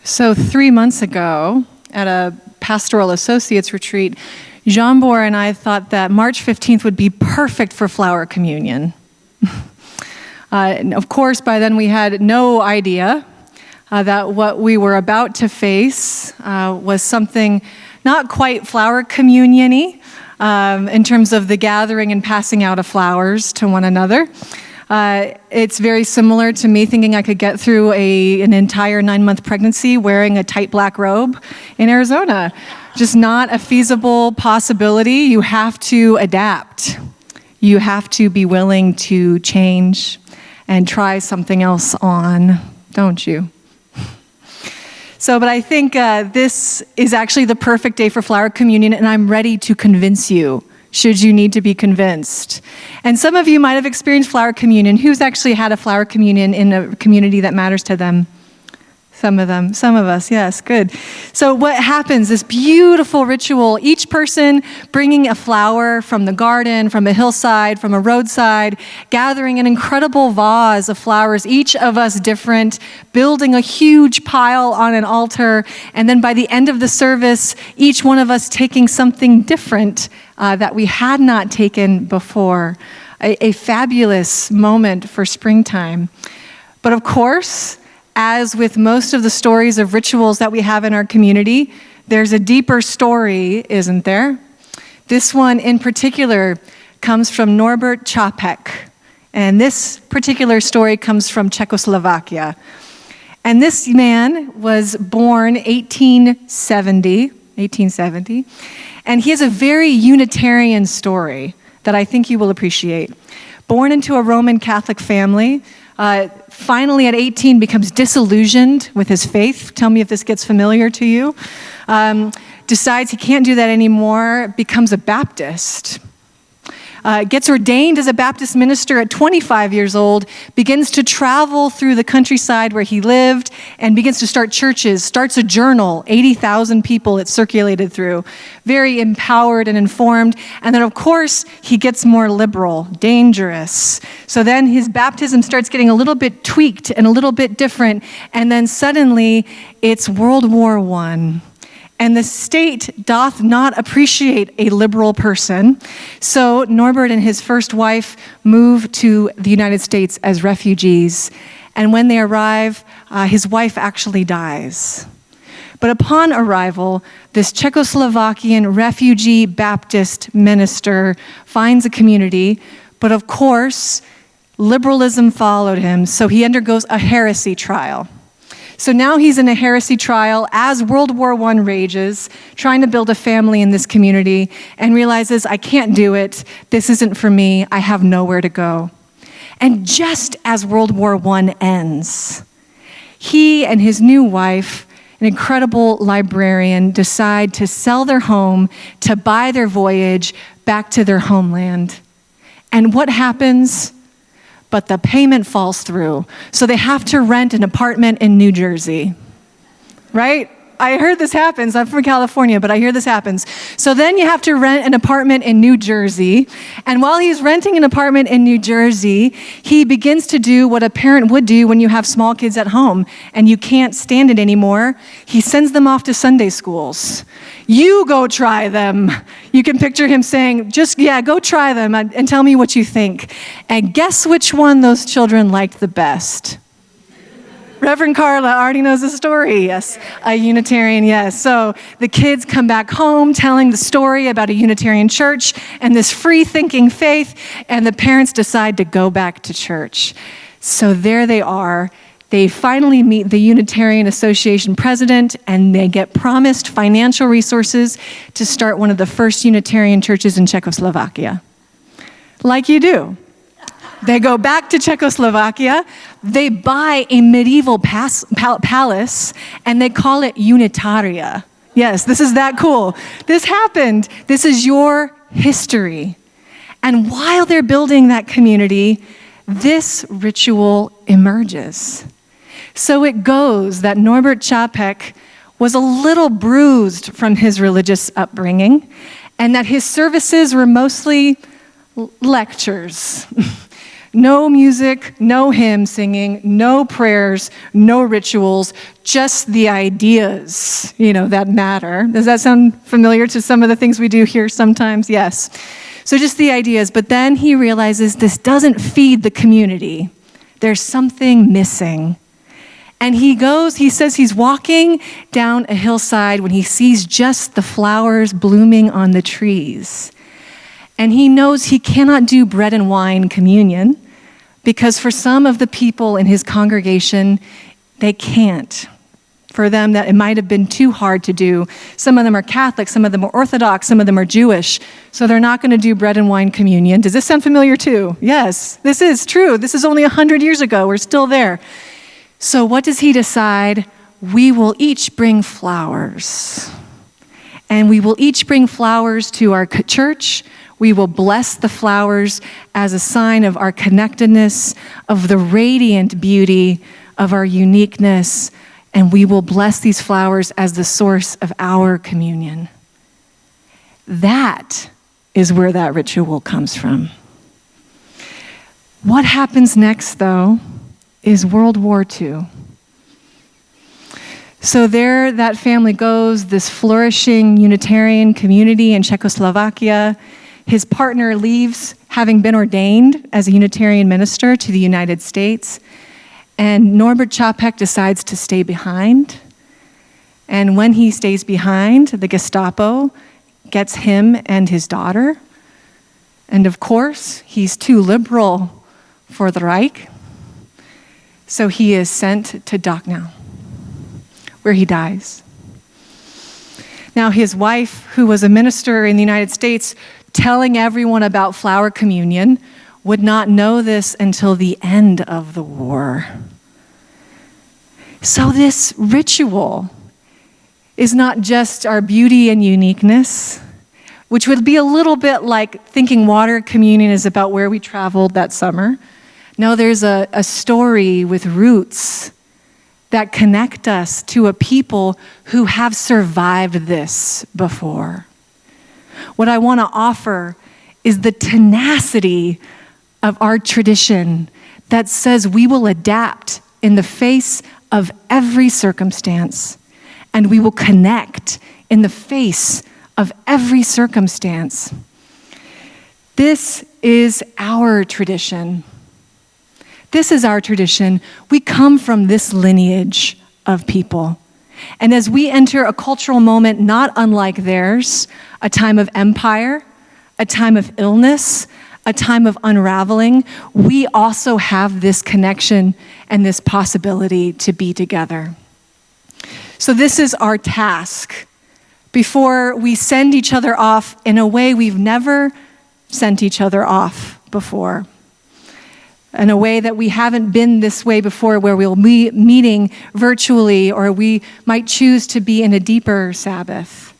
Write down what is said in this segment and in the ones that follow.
So 3 months ago, at a pastoral associates retreat, Jean-Bor and I thought that March 15th would be perfect for flower communion. And of course, by then we had no idea that what we were about to face was something not quite flower communion-y in terms of the gathering and passing out of flowers to one another. It's very similar to me thinking I could get through an entire 9-month pregnancy wearing a tight black robe in Arizona. Just not a feasible possibility. You have to adapt. You have to be willing to change and try something else on, don't you? But I think this is actually the perfect day for flower communion, and I'm ready to convince you, should you need to be convinced. And some of you might have experienced flower communion. Who's actually had a flower communion in a community that matters to them? Some of us, yes, good. So what happens, this beautiful ritual, each person bringing a flower from the garden, from a hillside, from a roadside, gathering an incredible vase of flowers, each of us different, building a huge pile on an altar, and then by the end of the service, each one of us taking something different that we had not taken before. A fabulous moment for springtime. But of course, as with most of the stories of rituals that we have in our community, there's a deeper story, isn't there? This one in particular comes from Norbert Čapek. And this particular story comes from Czechoslovakia. And this man was born 1870, and he has a very Unitarian story that I think you will appreciate. Born into a Roman Catholic family, finally at 18 becomes disillusioned with his faith. Tell me if this gets familiar to you. Decides he can't do that anymore, becomes a Baptist. Gets ordained as a Baptist minister at 25 years old, begins to travel through the countryside where he lived, and begins to start churches, starts a journal, 80,000 people it circulated through, very empowered and informed. And then, of course, he gets more liberal, dangerous. So then his baptism starts getting a little bit tweaked and a little bit different, and then suddenly it's World War I. And the state doth not appreciate a liberal person. So Norbert and his first wife move to the United States as refugees. And when they arrive, his wife actually dies. But upon arrival, this Czechoslovakian refugee Baptist minister finds a community. But of course, liberalism followed him, so he undergoes a heresy trial. So now he's in a heresy trial as World War I rages, trying to build a family in this community, and realizes, I can't do it. This isn't for me. I have nowhere to go. And just as World War I ends, he and his new wife, an incredible librarian, decide to sell their home, to buy their voyage back to their homeland. And what happens? But the payment falls through. So they have to rent an apartment in New Jersey, right? I heard this happens. I'm from California, but I hear this happens. So then you have to rent an apartment in New Jersey. And while he's renting an apartment in New Jersey, he begins to do what a parent would do when you have small kids at home and you can't stand it anymore. He sends them off to Sunday schools. You go try them. You can picture him saying, go try them and tell me what you think. And guess which one those children liked the best? Reverend Carla already knows the story, yes. A Unitarian, yes. So the kids come back home telling the story about a Unitarian church and this free-thinking faith, and the parents decide to go back to church. So there they are. They finally meet the Unitarian Association president, and they get promised financial resources to start one of the first Unitarian churches in Czechoslovakia. Like you do. They go back to Czechoslovakia, they buy a medieval palace, and they call it Unitaria. Yes, this is that cool. This happened. This is your history. And while they're building that community, this ritual emerges. So it goes that Norbert Čapek was a little bruised from his religious upbringing, and that his services were mostly lectures. No music, no hymn singing, no prayers, no rituals, just the ideas, that matter. Does that sound familiar to some of the things we do here sometimes? Yes. So just the ideas, but then he realizes this doesn't feed the community. There's something missing. And he says he's walking down a hillside when he sees just the flowers blooming on the trees. And he knows he cannot do bread and wine communion because for some of the people in his congregation, they can't. For them, that it might have been too hard to do. Some of them are Catholic, some of them are Orthodox, some of them are Jewish. So they're not going to do bread and wine communion. Does this sound familiar too? Yes, this is true. This is only 100 years ago. We're still there. So what does he decide? We will each bring flowers. And we will each bring flowers to our church. We will bless the flowers as a sign of our connectedness, of the radiant beauty of our uniqueness, and we will bless these flowers as the source of our communion. That is where that ritual comes from. What happens next, though, is World War II. So there that family goes, this flourishing Unitarian community in Czechoslovakia. His partner leaves, having been ordained as a Unitarian minister to the United States. And Norbert Čapek decides to stay behind. And when he stays behind, the Gestapo gets him and his daughter. And of course, he's too liberal for the Reich. So he is sent to Dachau, where he dies. Now, his wife, who was a minister in the United States, telling everyone about flower communion, would not know this until the end of the war. So this ritual is not just our beauty and uniqueness, which would be a little bit like thinking water communion is about where we traveled that summer. No, there's a story with roots that connect us to a people who have survived this before. What I want to offer is the tenacity of our tradition that says we will adapt in the face of every circumstance, and we will connect in the face of every circumstance. This is our tradition. This is our tradition. We come from this lineage of people. And as we enter a cultural moment not unlike theirs, a time of empire, a time of illness, a time of unraveling, we also have this connection and this possibility to be together. So this is our task. Before we send each other off in a way we've never sent each other off before, in a way that we haven't been this way before, where we'll be meeting virtually, or we might choose to be in a deeper Sabbath.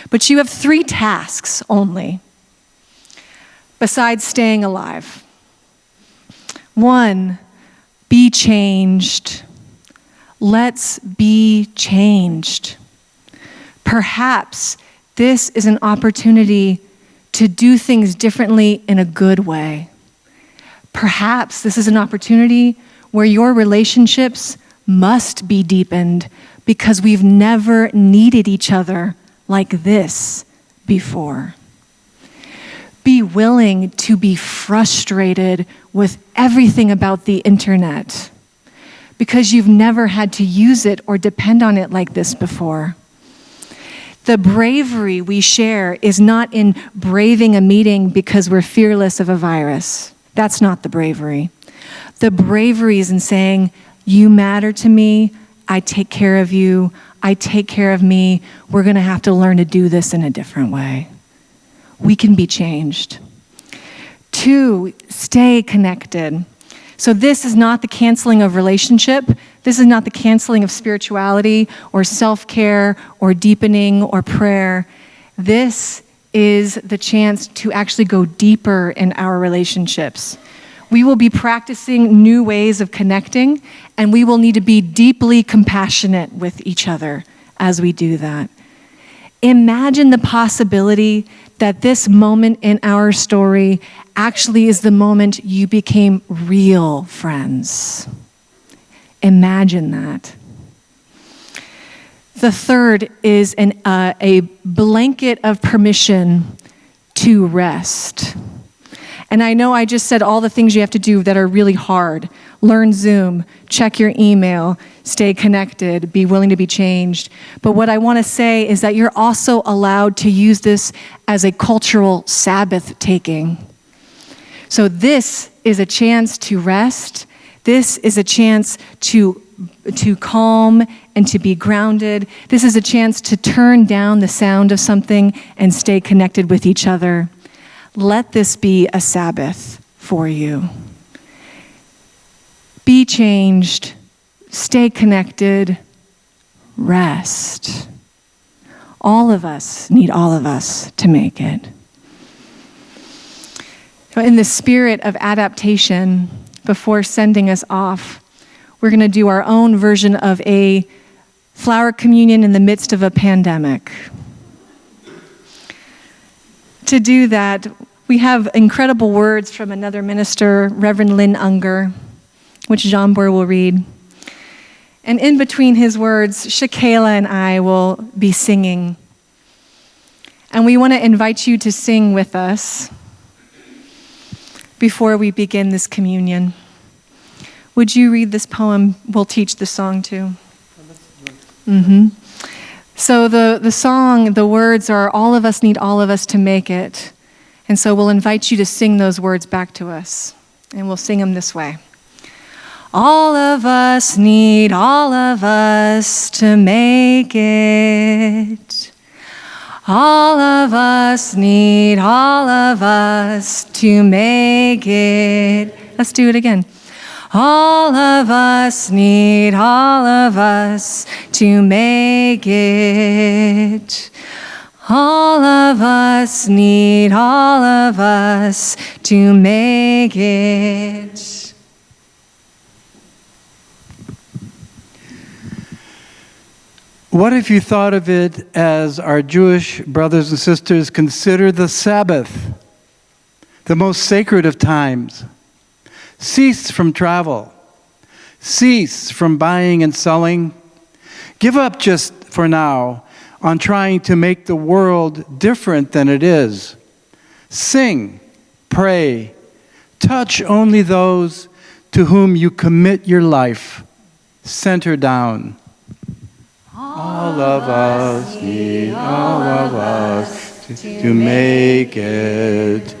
But you have 3 tasks only, besides staying alive. 1, be changed. Let's be changed. Perhaps this is an opportunity to do things differently in a good way. Perhaps this is an opportunity where your relationships must be deepened because we've never needed each other like this before. Be willing to be frustrated with everything about the internet because you've never had to use it or depend on it like this before. The bravery we share is not in braving a meeting because we're fearless of a virus. That's not the bravery. The bravery is in saying, you matter to me, I take care of you, I take care of me, we're gonna have to learn to do this in a different way. We can be changed. 2, stay connected. So this is not the canceling of relationship. This is not the canceling of spirituality or self-care or deepening or prayer. This is the chance to actually go deeper in our relationships. We will be practicing new ways of connecting, and we will need to be deeply compassionate with each other as we do that. Imagine the possibility that this moment in our story actually is the moment you became real friends. Imagine that. The third is a blanket of permission to rest. And I know I just said all the things you have to do that are really hard. Learn Zoom, check your email, stay connected, be willing to be changed. But what I want to say is that you're also allowed to use this as a cultural Sabbath taking. So this is a chance to rest. This is a chance to calm and to be grounded. This is a chance to turn down the sound of something and stay connected with each other. Let this be a Sabbath for you. Be changed, stay connected, rest. All of us need all of us to make it. In the spirit of adaptation, before sending us off, we're going to do our own version of a flower communion in the midst of a pandemic. To do that, we have incredible words from another minister, Reverend Lynn Unger, which Jean Boer will read. And in between his words, Shakayla and I will be singing. And we want to invite you to sing with us before we begin this communion. Would you read this poem? We'll teach the song too. So the song, the words are, all of us need all of us to make it. And so we'll invite you to sing those words back to us. And we'll sing them this way. All of us need all of us to make it. All of us need all of us to make it. Let's do it again. All of us need all of us to make it. All of us need all of us to make it. What if you thought of it as our Jewish brothers and sisters consider the Sabbath, the most sacred of times? Cease from travel. Cease from buying and selling. Give up just for now on trying to make the world different than it is. Sing, pray, touch only those to whom you commit your life. Center down. All of us need all of us to make it.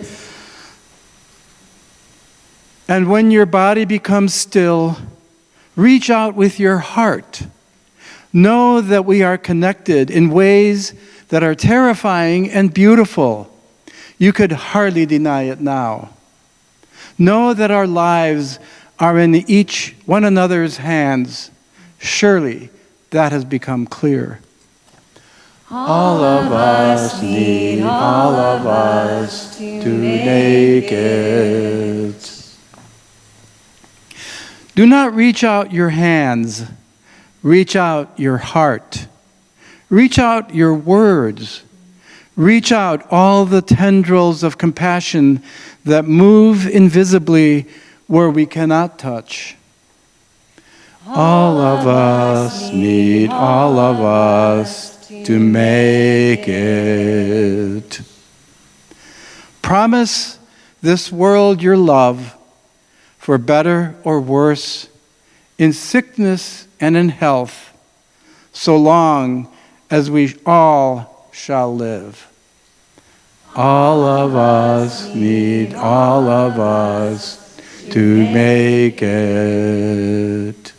And when your body becomes still, reach out with your heart. Know that we are connected in ways that are terrifying and beautiful. You could hardly deny it now. Know that our lives are in each one another's hands. Surely that has become clear. All of us need all of us to make it. Do not reach out your hands. Reach out your heart. Reach out your words. Reach out all the tendrils of compassion that move invisibly where we cannot touch. All of us need all of us to make it. Promise this world your love, for better or worse, in sickness and in health, so long as we all shall live. All of us need all of us to make it.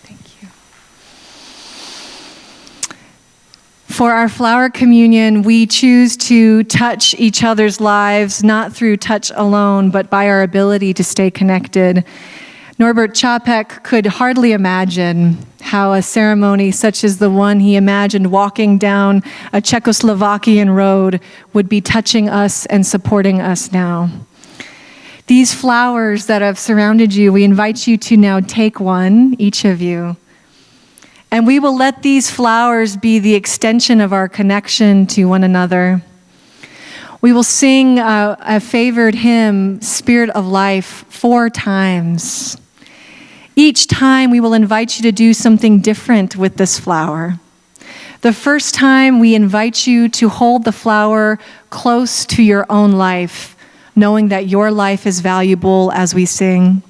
Thank you. For our flower communion, we choose to touch each other's lives, not through touch alone, but by our ability to stay connected. Norbert Čapek could hardly imagine how a ceremony such as the one he imagined walking down a Czechoslovakian road would be touching us and supporting us now. These flowers that have surrounded you, we invite you to now take one, each of you, And we will let these flowers be the extension of our connection to one another. We will sing a favored hymn, Spirit of Life, 4 times. Each time we will invite you to do something different with this flower. The first time we invite you to hold the flower close to your own life, knowing that your life is valuable as we sing.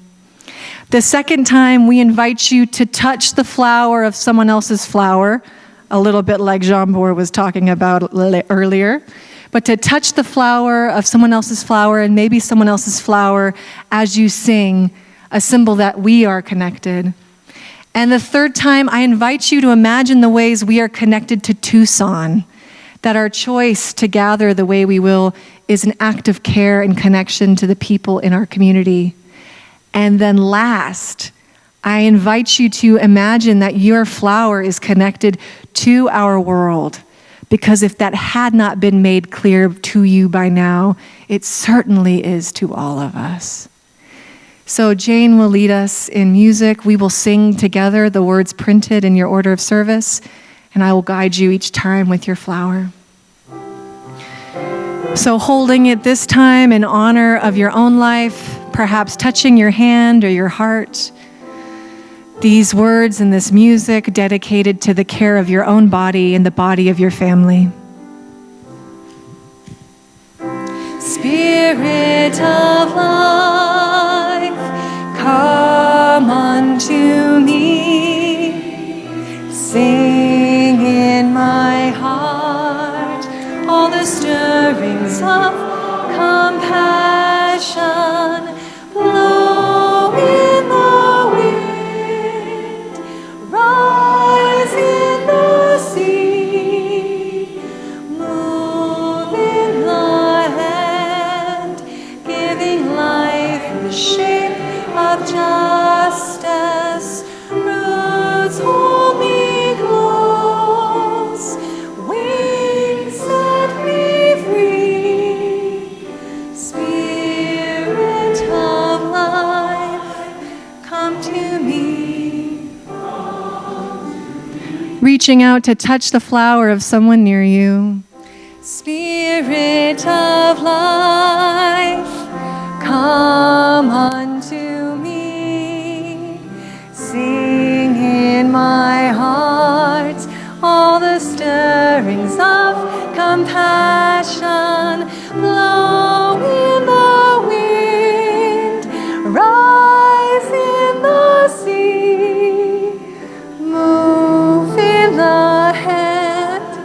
The second time we invite you to touch the flower of someone else's flower, a little bit like Jean-Bour was talking about earlier, but to touch the flower of someone else's flower and maybe someone else's flower as you sing, a symbol that we are connected. And the third time, I invite you to imagine the ways we are connected to Tucson, that our choice to gather the way we will is an act of care and connection to the people in our community. And then last, I invite you to imagine that your flower is connected to our world, because if that had not been made clear to you by now, it certainly is to all of us. So Jane will lead us in music. We will sing together the words printed in your order of service, and I will guide you each time with your flower. So holding it this time in honor of your own life, perhaps touching your hand or your heart, these words and this music dedicated to the care of your own body and the body of your family. Spirit of life, come unto me, sing in my heart all the stirrings of compassion, blow in the wind, rise in the sea, move in the hand, giving life the shape of justice, roots hold me close, wings set me free, Spirit of life, come to me. Reaching out to touch the flower of someone near you. Spirit of life, come unto me, sing in my heart all the stirrings of compassion, blow in the wind, rise in the sea, move in the hand,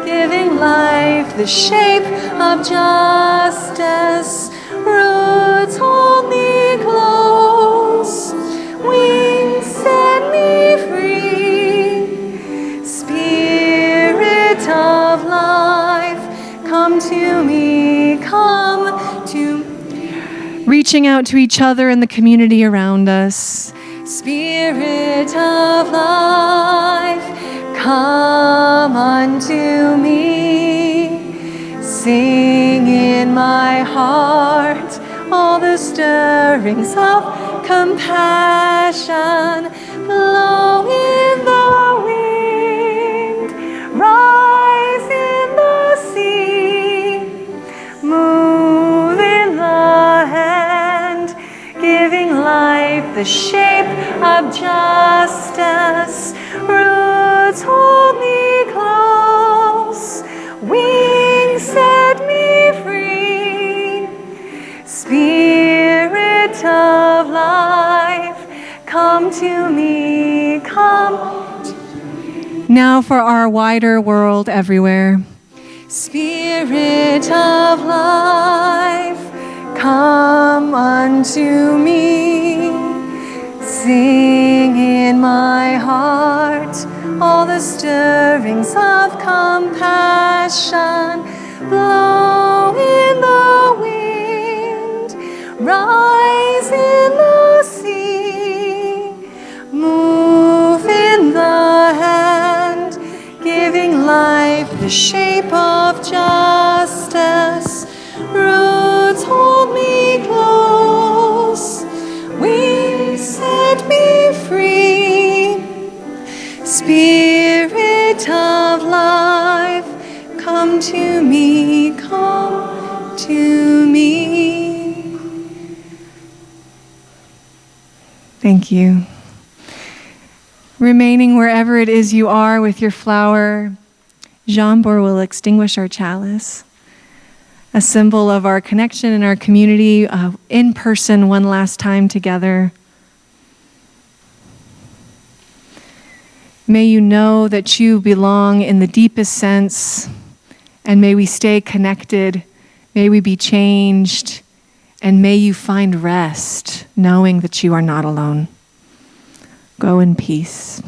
giving life the shape of justice, roots hold me close, wings set me free, Spirit of life, come to me, come to me. Reaching out to each other and the community around us. Spirit of life, come unto me, sing in my heart all the stirrings of compassion, blow in the wind, rise in the sea, move in the hand, giving life the shape of justice, roots hold me close, wings set me free, Spirit of life, come to me, come. Now for our wider world everywhere. Spirit of life, come unto me, sing in my heart all the stirrings of compassion, blow in the wind, rise in the sea, move in the hand, giving life the shape of justice, roots hold me close, wings set me free, Spirit of life, come to me, come to me. Thank you. Remaining wherever it is you are with your flower, Jambor will extinguish our chalice, a symbol of our connection and our community in person one last time together. May you know that you belong in the deepest sense, and may we stay connected, may we be changed, and may you find rest knowing that you are not alone. Go in peace.